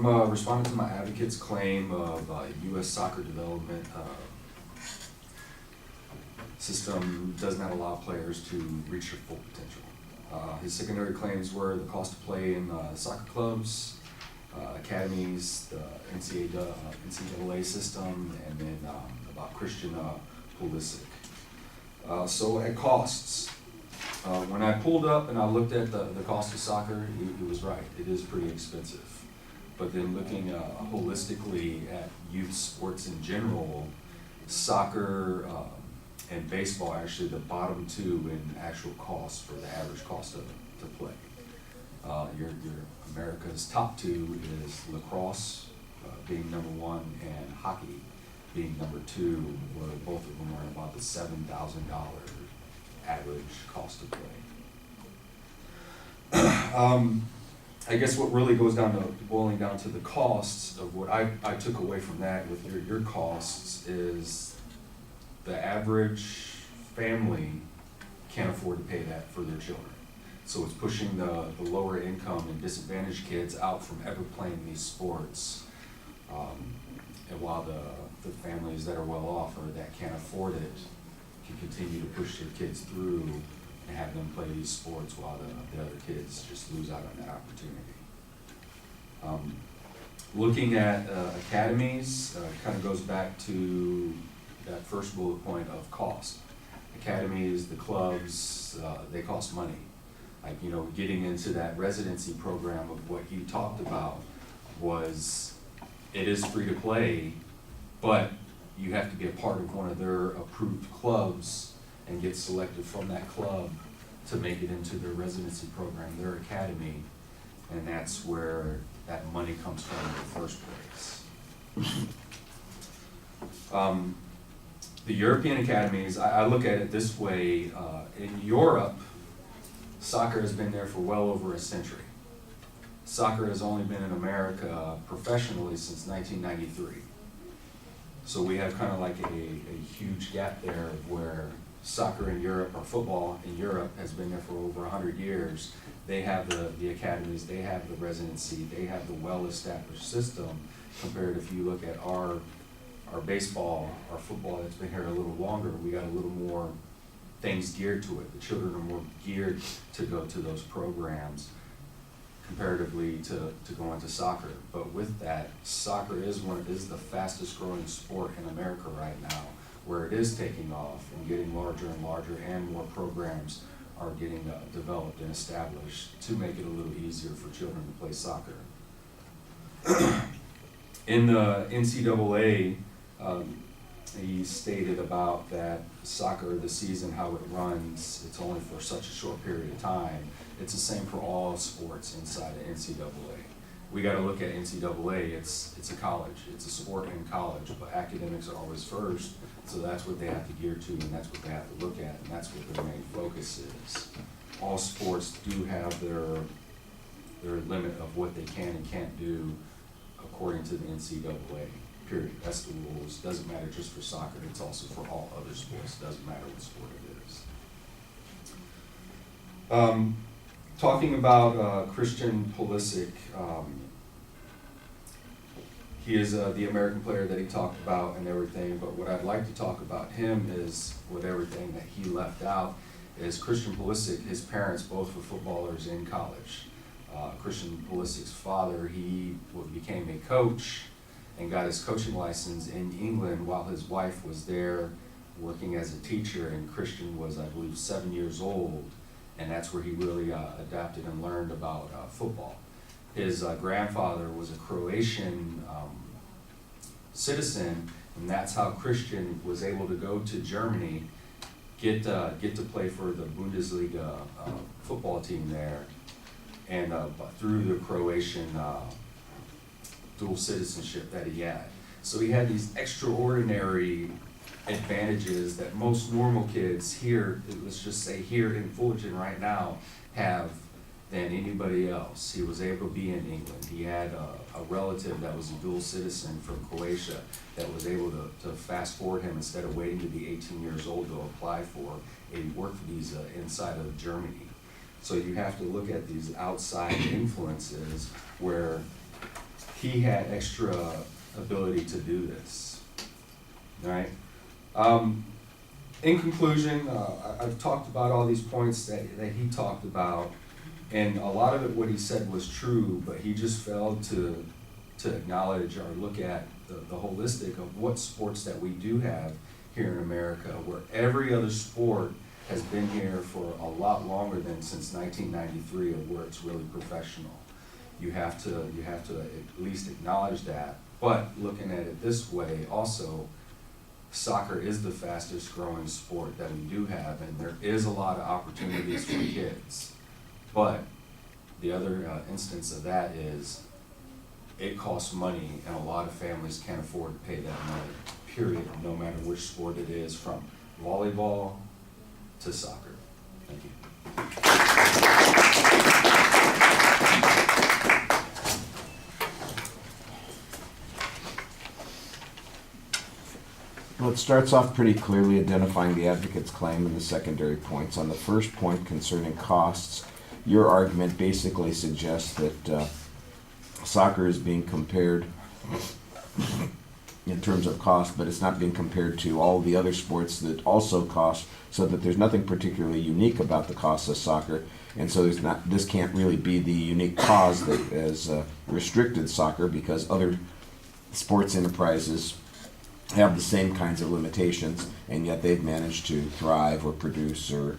I'm responding to my advocate's claim of U.S. soccer development system does not allow players to reach their full potential. His secondary claims were the cost of play in soccer clubs, academies, the NCAA system, and then about Christian Pulisic. So at costs, when I pulled up and I looked at the cost of soccer, he was right. It is pretty expensive. But then looking holistically at youth sports in general, soccer and baseball are actually the bottom two in actual cost for the average cost to play. Your America's top two is lacrosse being number one and hockey being number two, where both of them are about the $7,000 average cost to play. I guess what really goes down to boiling down to the costs of what I took away from that with your costs is the average family can't afford to pay that for their children. So it's pushing the lower income and disadvantaged kids out from ever playing these sports. And while the families that are well off or that can't afford it can continue to push their kids through and have them play these sports while the other kids just lose out on that opportunity. Looking at academies kind of goes back to that first bullet point of cost. Academies, the clubs, they cost money. Like, getting into that residency program of what you talked about was, it is free to play, but you have to be a part of one of their approved clubs and get selected from that club to make it into their residency program, their academy, and that's where that money comes from in the first place. The European academies, I look at it this way, in Europe, soccer has been there for well over a century. Soccer has only been in America professionally since 1993. So we have kind of like a huge gap there where soccer in Europe, or football in Europe, has been there for over 100 years. They have the academies, they have the residency, they have the well-established system, compared if you look at our baseball, our football that's been here a little longer, we got a little more things geared to it. The children are more geared to go to those programs comparatively to go into soccer. But with that, soccer is the fastest growing sport in America right now, where it is taking off and getting larger and larger, and more programs are getting developed and established to make it a little easier for children to play soccer. In the NCAA, he stated about that soccer, the season, how it runs, it's only for such a short period of time. It's the same for all sports inside of NCAA. We got to look at NCAA, it's a college, it's a sport in college, but academics are always first, so that's what they have to gear to, and that's what they have to look at, and that's what their main focus is. All sports do have their limit of what they can and can't do according to the NCAA. Period. That's the rules. Doesn't matter just for soccer. It's also for all other sports. Doesn't matter what sport it is. Talking about Christian Pulisic, he is the American player that he talked about and everything. But what I'd like to talk about him is, with everything that he left out, is Christian Pulisic. His parents both were footballers in college. Christian Pulisic's father, he became a coach and got his coaching license in England while his wife was there working as a teacher, and Christian was, I believe, 7 years old, and that's where he really adapted and learned about football. His grandfather was a Croatian citizen, and that's how Christian was able to go to Germany, get to play for the Bundesliga football team there, and through the Croatian dual citizenship that he had. So he had these extraordinary advantages that most normal kids here, let's just say here in Fullerton right now, have than anybody else. He was able to be in England. He had a relative that was a dual citizen from Croatia that was able to fast forward him, instead of waiting to be 18 years old to apply for a work visa inside of Germany. So you have to look at these outside influences where he had extra ability to do this, right? In conclusion, I've talked about all these points that he talked about, and a lot of it, what he said was true, but he just failed to acknowledge or look at the holistic of what sports that we do have here in America, where every other sport has been here for a lot longer than since 1993, of where it's really professional. You have to at least acknowledge that. But looking at it this way, also, soccer is the fastest growing sport that we do have, and there is a lot of opportunities for kids. But the other instance of that is it costs money, and a lot of families can't afford to pay that money, period, no matter which sport it is, from volleyball to soccer. Thank you. Well, it starts off pretty clearly identifying the advocate's claim and the secondary points. On the first point concerning costs, your argument basically suggests that soccer is being compared in terms of cost, but it's not being compared to all the other sports that also cost, so that there's nothing particularly unique about the cost of soccer, and so this can't really be the unique cause that has restricted soccer, because other sports enterprises have the same kinds of limitations, and yet they've managed to thrive or produce or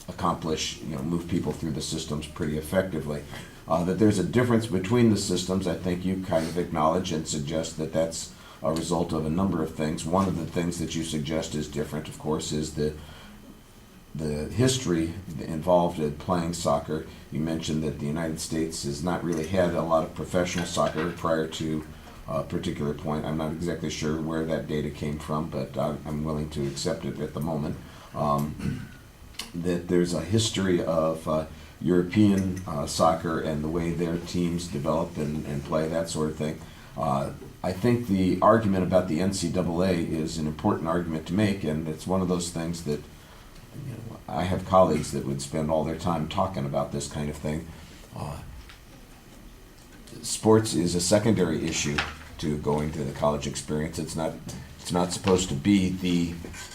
accomplish, move people through the systems pretty effectively. That there's a difference between the systems, I think you kind of acknowledge and suggest that that's a result of a number of things. One of the things that you suggest is different, of course, is the history involved in playing soccer. You mentioned that the United States has not really had a lot of professional soccer prior to a particular point. I'm not exactly sure where that data came from, but I'm willing to accept it at the moment. That there's a history of European soccer and the way their teams develop and play, that sort of thing. I think the argument about the NCAA is an important argument to make, and it's one of those things that I have colleagues that would spend all their time talking about this kind of thing. Sports is a secondary issue to going to the college experience. It's not supposed to be the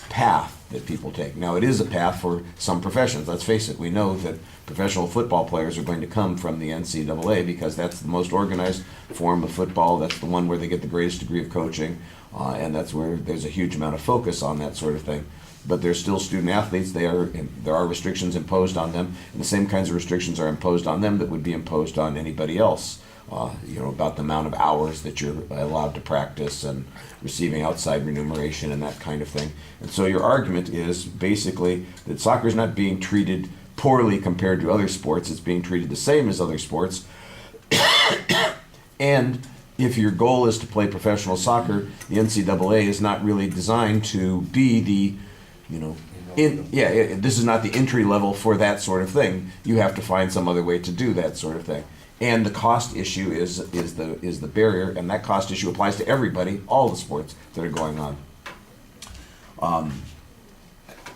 path that people take. Now, it is a path for some professions. Let's face it. We know that professional football players are going to come from the NCAA because that's the most organized form of football. That's the one where they get the greatest degree of coaching, and that's where there's a huge amount of focus on that sort of thing. But they're still student athletes. There are restrictions imposed on them, and the same kinds of restrictions are imposed on them that would be imposed on anybody else. About the amount of hours that you're allowed to practice and receiving outside remuneration and that kind of thing. And so your argument is basically that soccer is not being treated poorly compared to other sports. It's being treated the same as other sports. And if your goal is to play professional soccer, the NCAA is not really designed to be the, this is not the entry level for that sort of thing. You have to find some other way to do that sort of thing. And the cost issue is the barrier, and that cost issue applies to everybody, all the sports that are going on.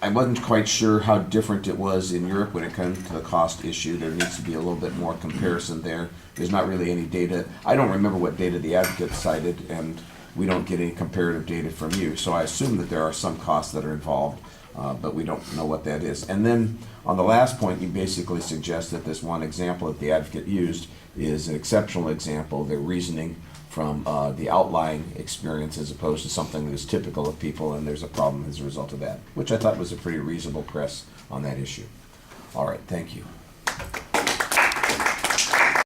I wasn't quite sure how different it was in Europe when it comes to the cost issue. There needs to be a little bit more comparison there. There's not really any data. I don't remember what data the advocate cited, and we don't get any comparative data from you. So I assume that there are some costs that are involved, but we don't know what that is. And then on the last point, you basically suggest that this one example that the advocate used is an exceptional example. Their reasoning from the outlying experience as opposed to something that is typical of people, and there's a problem as a result of that, which I thought was a pretty reasonable press on that issue. All right, thank you.